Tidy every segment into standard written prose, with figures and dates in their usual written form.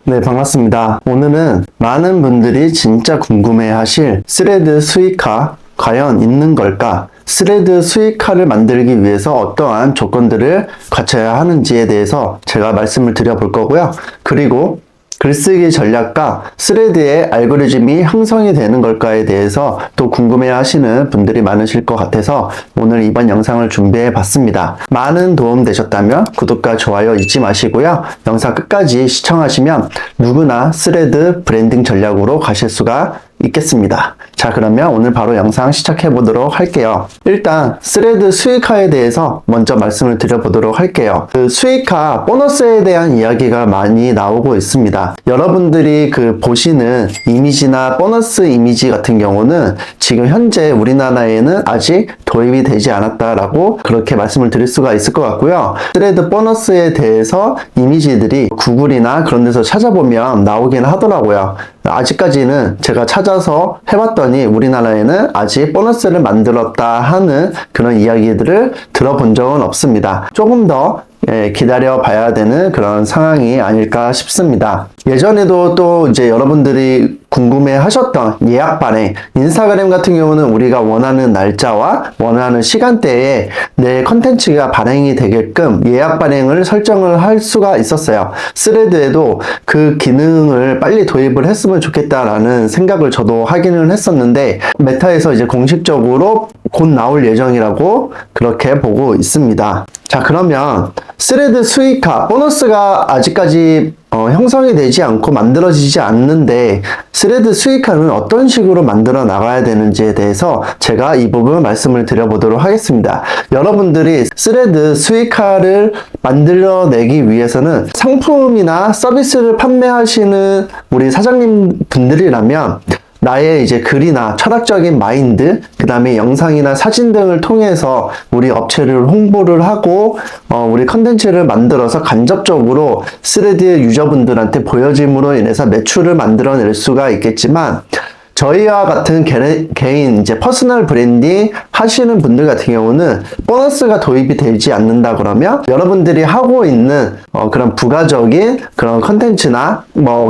네, 반갑습니다. 오늘은 많은 분들이 진짜 궁금해하실 스레드 수익화 과연 있는 걸까? 스레드 수익화를 만들기 위해서 어떠한 조건들을 갖춰야 하는지에 대해서 제가 말씀을 드려볼 거고요. 그리고 글쓰기 전략과 스레드의 알고리즘이 형성이 되는 걸까에 대해서 또 궁금해 하시는 분들이 많으실 것 같아서 오늘 이번 영상을 준비해 봤습니다. 많은 도움 되셨다면 구독과 좋아요 잊지 마시고요. 영상 끝까지 시청하시면 누구나 스레드 브랜딩 전략으로 가실 수가 있겠습니다. 자, 그러면 오늘 바로 영상 시작해 보도록 할게요. 일단 스레드 수익화에 대해서 먼저 말씀을 드려보도록 할게요. 그 수익화 보너스에 대한 이야기가 많이 나오고 있습니다. 여러분들이 보시는 이미지나 보너스 이미지 같은 경우는 지금 현재 우리나라에는 아직 도입이 되지 않았다라고 그렇게 말씀을 드릴 수가 있을 것 같고요. 스레드 보너스에 대해서 이미지들이 구글이나 그런 데서 찾아보면 나오긴 하더라고요. 아직까지는 제가 찾아서 해봤더니 우리나라에는 아직 보너스를 만들었다 하는 그런 이야기들을 들어본 적은 없습니다. 조금 더 기다려 봐야 되는 그런 상황이 아닐까 싶습니다. 예전에도 또 이제 여러분들이 궁금해 하셨던 예약 발행, 인스타그램 같은 경우는 우리가 원하는 날짜와 원하는 시간대에 내 컨텐츠가 발행이 되게끔 예약 발행을 설정을 할 수가 있었어요. 스레드에도 그 기능을 빨리 도입을 했으면 좋겠다라는 생각을 저도 하기는 했었는데 메타에서 이제 공식적으로 곧 나올 예정이라고 그렇게 보고 있습니다. 자, 그러면 스레드 수익화, 보너스가 아직까지 형성이 되지 않고 만들어지지 않는데 스레드 수익화는 어떤 식으로 만들어 나가야 되는지에 대해서 제가 이 부분 말씀을 드려보도록 하겠습니다. 여러분들이 스레드 수익화를 만들어내기 위해서는 상품이나 서비스를 판매하시는 우리 사장님 분들이라면 나의 이제 글이나 철학적인 마인드, 그 다음에 영상이나 사진 등을 통해서 우리 업체를 홍보를 하고 우리 컨텐츠를 만들어서 간접적으로 스레드 유저분들한테 보여짐으로 인해서 매출을 만들어낼 수가 있겠지만 저희와 같은 개인 이제 퍼스널 브랜딩 하시는 분들 같은 경우는 보너스가 도입이 되지 않는다 그러면 여러분들이 하고 있는 그런 부가적인 그런 컨텐츠나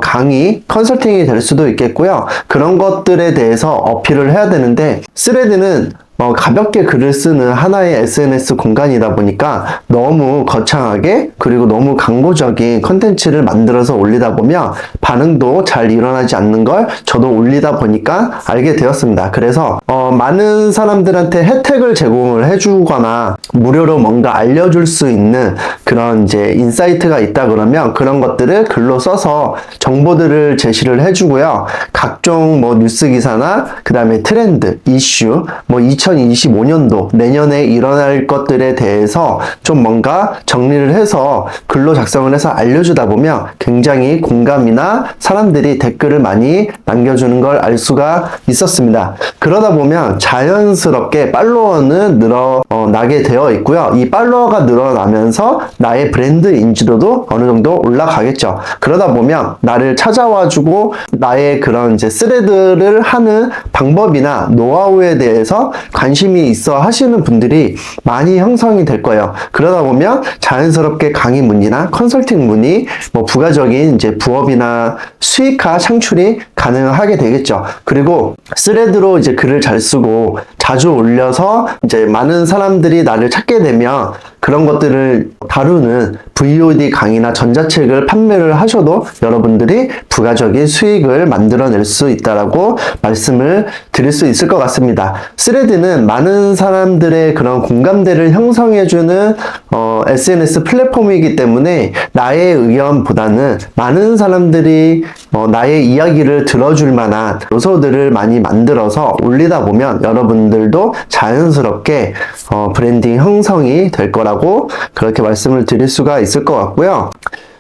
강의, 컨설팅이 될 수도 있겠고요. 그런 것들에 대해서 어필을 해야 되는데 스레드는 가볍게 글을 쓰는 하나의 SNS 공간이다 보니까 너무 거창하게 그리고 너무 광고적인 컨텐츠를 만들어서 올리다 보면 반응도 잘 일어나지 않는 걸 저도 올리다 보니까 알게 되었습니다. 그래서 많은 사람들한테 혜택을 제공을 해주거나 무료로 뭔가 알려줄 수 있는 그런 이제 인사이트가 있다 그러면 그런 것들을 글로 써서 정보들을 제시를 해주고요. 각종 뉴스 기사나 그 다음에 트렌드, 이슈, 2025년도 내년에 일어날 것들에 대해서 좀 뭔가 정리를 해서 글로 작성을 해서 알려주다 보면 굉장히 공감이나 사람들이 댓글을 많이 남겨주는 걸 알 수가 있었습니다. 그러다 보면 자연스럽게 팔로워는 늘어나게 되어 있고요. 이 팔로워가 늘어나면서 나의 브랜드 인지도도 어느 정도 올라가겠죠. 그러다 보면 나를 찾아와주고 나의 그런 이제 스레드를 하는 방법이나 노하우에 대해서 관심이 있어 하시는 분들이 많이 형성이 될 거예요. 그러다 보면 자연스럽게 강의 문의나 컨설팅 문의, 부가적인 이제 부업이나 수익화 창출이 가능하게 되겠죠. 그리고 스레드로 이제 글을 잘 쓰고 자주 올려서 이제 많은 사람들이 나를 찾게 되면 그런 것들을 다루는 VOD 강의나 전자책을 판매를 하셔도 여러분들이 부가적인 수익을 만들어낼 수 있다라고 말씀을 드릴 수 있을 것 같습니다. 스레드는 많은 사람들의 그런 공감대를 형성해주는 SNS 플랫폼이기 때문에 나의 의견보다는 많은 사람들이 나의 이야기를 들어줄 만한 요소들을 많이 만들어서 올리다 보면 여러분들도 자연스럽게 브랜딩 형성이 될 거라고 그렇게 말씀을 드릴 수가 있을 것 같고요.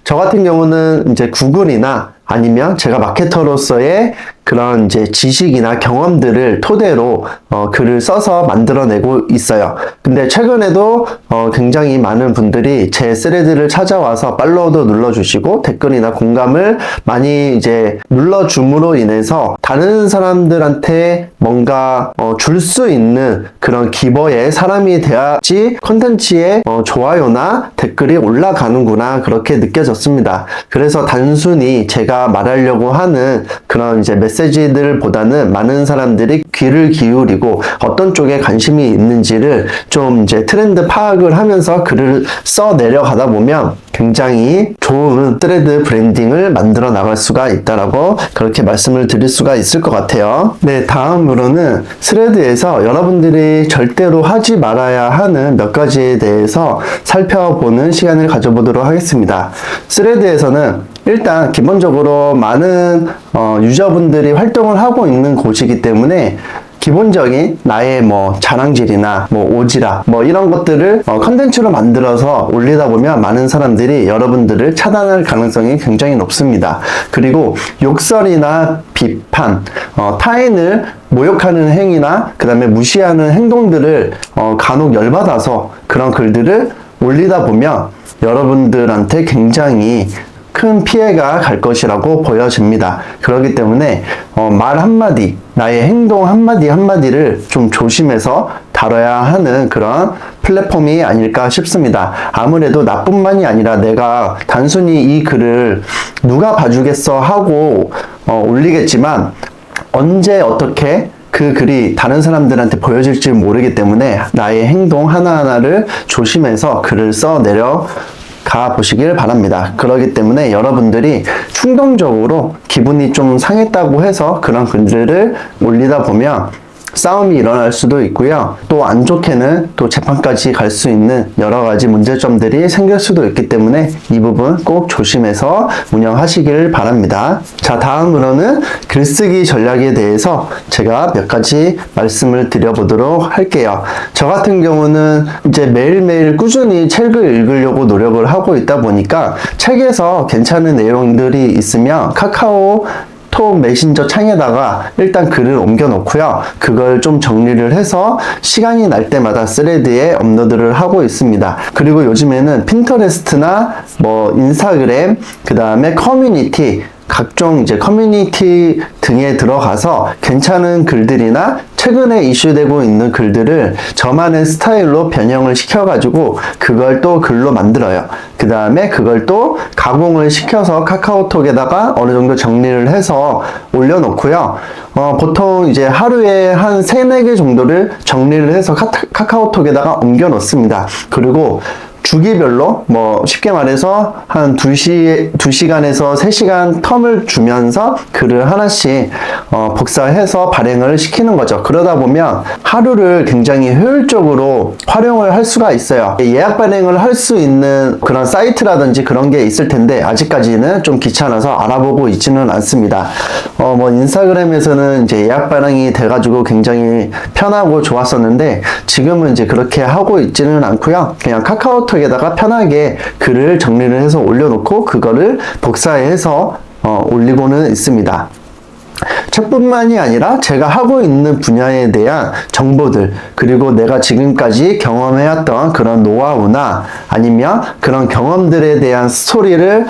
저 같은 경우는 이제 구글이나 아니면 제가 마케터로서의 그런 이제 지식이나 경험들을 토대로 글을 써서 만들어내고 있어요. 근데 최근에도 굉장히 많은 분들이 제 스레드를 찾아와서 팔로우도 눌러주시고 댓글이나 공감을 많이 이제 눌러줌으로 인해서 다른 사람들한테 뭔가 줄 수 있는 그런 기버의 사람이 돼야지 콘텐츠에 좋아요나 댓글이 올라가는구나, 그렇게 느껴졌습니다. 그래서 단순히 제가 말하려고 하는 그런 이제 메시지들보다는 많은 사람들이 귀를 기울이고 어떤 쪽에 관심이 있는지를 좀 이제 트렌드 파악을 하면서 글을 써 내려가다 보면 굉장히 좋은 스레드 브랜딩을 만들어 나갈 수가 있다라고 그렇게 말씀을 드릴 수가 있을 것 같아요. 네, 다음으로는 스레드에서 여러분들이 절대로 하지 말아야 하는 몇 가지에 대해서 살펴보는 시간을 가져보도록 하겠습니다. 스레드에서는 일단 기본적으로 많은 유저분들이 활동을 하고 있는 곳이기 때문에 기본적인 나의 자랑질이나 오지랖 이런 것들을 컨텐츠로 만들어서 올리다 보면 많은 사람들이 여러분들을 차단할 가능성이 굉장히 높습니다. 그리고 욕설이나 비판, 타인을 모욕하는 행위나 그 다음에 무시하는 행동들을 간혹 열받아서 그런 글들을 올리다 보면 여러분들한테 굉장히 큰 피해가 갈 것이라고 보여집니다. 그렇기 때문에 말 한마디, 나의 행동 한마디를 좀 조심해서 다뤄야 하는 그런 플랫폼이 아닐까 싶습니다. 아무래도 나뿐만이 아니라 내가 단순히 이 글을 누가 봐주겠어 하고 올리겠지만 언제 어떻게 그 글이 다른 사람들한테 보여질지 모르기 때문에 나의 행동 하나하나를 조심해서 글을 써 내려가 보시길 바랍니다. 그렇기 때문에 여러분들이 충동적으로 기분이 좀 상했다고 해서 그런 글들을 올리다 보면 싸움이 일어날 수도 있고요. 또 안 좋게는 또 재판까지 갈 수 있는 여러 가지 문제점들이 생길 수도 있기 때문에 이 부분 꼭 조심해서 운영하시길 바랍니다. 자, 다음으로는 글쓰기 전략에 대해서 제가 몇 가지 말씀을 드려보도록 할게요. 저 같은 경우는 이제 매일매일 꾸준히 책을 읽으려고 노력을 하고 있다 보니까 책에서 괜찮은 내용들이 있으면 카카오 톡 메신저 창에다가 일단 글을 옮겨 놓고요. 그걸 좀 정리를 해서 시간이 날 때마다 스레드에 업로드를 하고 있습니다. 그리고 요즘에는 핀터레스트나 인스타그램, 그 다음에 커뮤니티, 각종 이제 커뮤니티 등에 들어가서 괜찮은 글들이나 최근에 이슈되고 있는 글들을 저만의 스타일로 변형을 시켜가지고 그걸 또 글로 만들어요. 그 다음에 그걸 또 가공을 시켜서 카카오톡에다가 어느 정도 정리를 해서 올려놓고요. 보통 이제 하루에 한 3-4개 정도를 정리를 해서 카카오톡에다가 옮겨 놓습니다. 그리고 주기별로 쉽게 말해서 한 2시간에서 3시간 텀을 주면서 글을 하나씩 복사해서 발행을 시키는 거죠. 그러다 보면 하루를 굉장히 효율적으로 활용을 할 수가 있어요. 예약 발행을 할 수 있는 그런 사이트라든지 그런 게 있을 텐데 아직까지는 좀 귀찮아서 알아보고 있지는 않습니다. 인스타그램에서는 이제 예약 발행이 돼가지고 굉장히 편하고 좋았었는데 지금은 이제 그렇게 하고 있지는 않고요. 그냥 카카오톡에다가 편하게 글을 정리를 해서 올려놓고 그거를 복사해서 올리고는 있습니다. 책뿐만이 아니라 제가 하고 있는 분야에 대한 정보들, 그리고 내가 지금까지 경험해왔던 그런 노하우나 아니면 그런 경험들에 대한 스토리를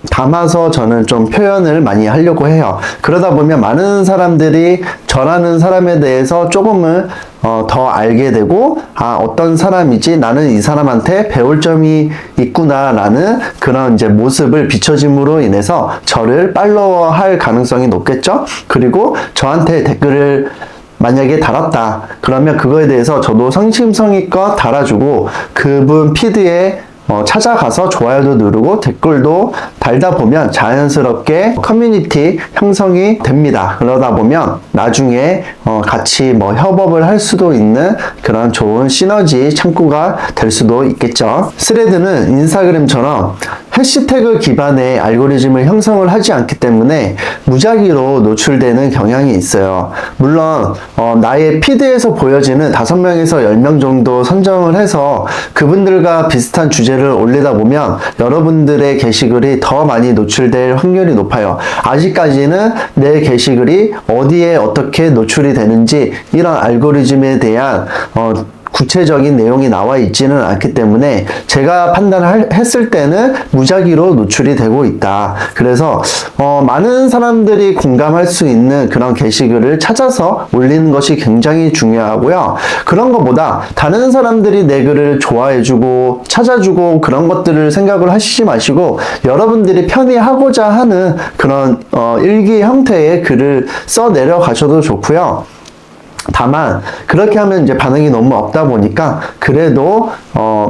담아서 저는 좀 표현을 많이 하려고 해요. 그러다 보면 많은 사람들이 저라는 사람에 대해서 조금은 더 알게 되고, 어떤 사람이지, 나는 이 사람한테 배울 점이 있구나 라는 그런 이제 모습을 비춰짐으로 인해서 저를 팔로워할 가능성이 높겠죠. 그리고 저한테 댓글을 만약에 달았다 그러면 그거에 대해서 저도 성심성의껏 달아주고 그분 피드에 찾아가서 좋아요도 누르고 댓글도 달다 보면 자연스럽게 커뮤니티 형성이 됩니다. 그러다 보면 나중에 같이 협업을 할 수도 있는 그런 좋은 시너지 창구가 될 수도 있겠죠. 스레드는 인스타그램처럼 해시태그 기반의 알고리즘을 형성을 하지 않기 때문에 무작위로 노출되는 경향이 있어요. 물론 나의 피드에서 보여지는 5명에서 10명 정도 선정을 해서 그분들과 비슷한 주제를 올리다 보면 여러분들의 게시글이 더 많이 노출될 확률이 높아요. 아직까지는 내 게시글이 어디에 어떻게 노출이 되는지 이런 알고리즘에 대한 구체적인 내용이 나와 있지는 않기 때문에 제가 판단을 했을 때는 무작위로 노출이 되고 있다. 그래서 많은 사람들이 공감할 수 있는 그런 게시글을 찾아서 올리는 것이 굉장히 중요하고요. 그런 것보다 다른 사람들이 내 글을 좋아해주고 찾아주고 그런 것들을 생각을 하시지 마시고 여러분들이 편의하고자 하는 그런 일기 형태의 글을 써 내려가셔도 좋고요. 다만 그렇게 하면 이제 반응이 너무 없다 보니까 그래도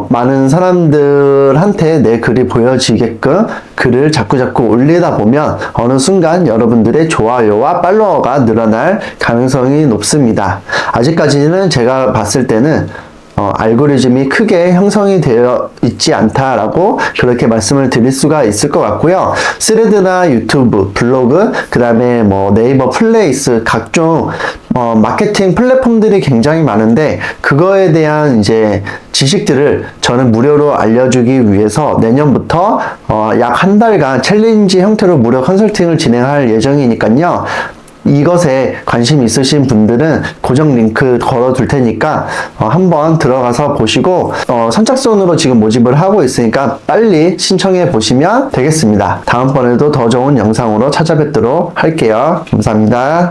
많은 사람들한테 내 글이 보여지게끔 글을 자꾸자꾸 올리다 보면 어느 순간 여러분들의 좋아요와 팔로워가 늘어날 가능성이 높습니다. 아직까지는 제가 봤을 때는 알고리즘이 크게 형성이 되어 있지 않다라고 그렇게 말씀을 드릴 수가 있을 것 같고요. 스레드나 유튜브, 블로그, 그 다음에 뭐 네이버 플레이스 각종 마케팅 플랫폼들이 굉장히 많은데 그거에 대한 이제 지식들을 저는 무료로 알려주기 위해서 내년부터 약 한 달간 챌린지 형태로 무료 컨설팅을 진행할 예정이니까요. 이것에 관심 있으신 분들은 고정 링크 걸어 둘 테니까 한번 들어가서 보시고 선착순으로 지금 모집을 하고 있으니까 빨리 신청해 보시면 되겠습니다. 다음번에도 더 좋은 영상으로 찾아뵙도록 할게요. 감사합니다.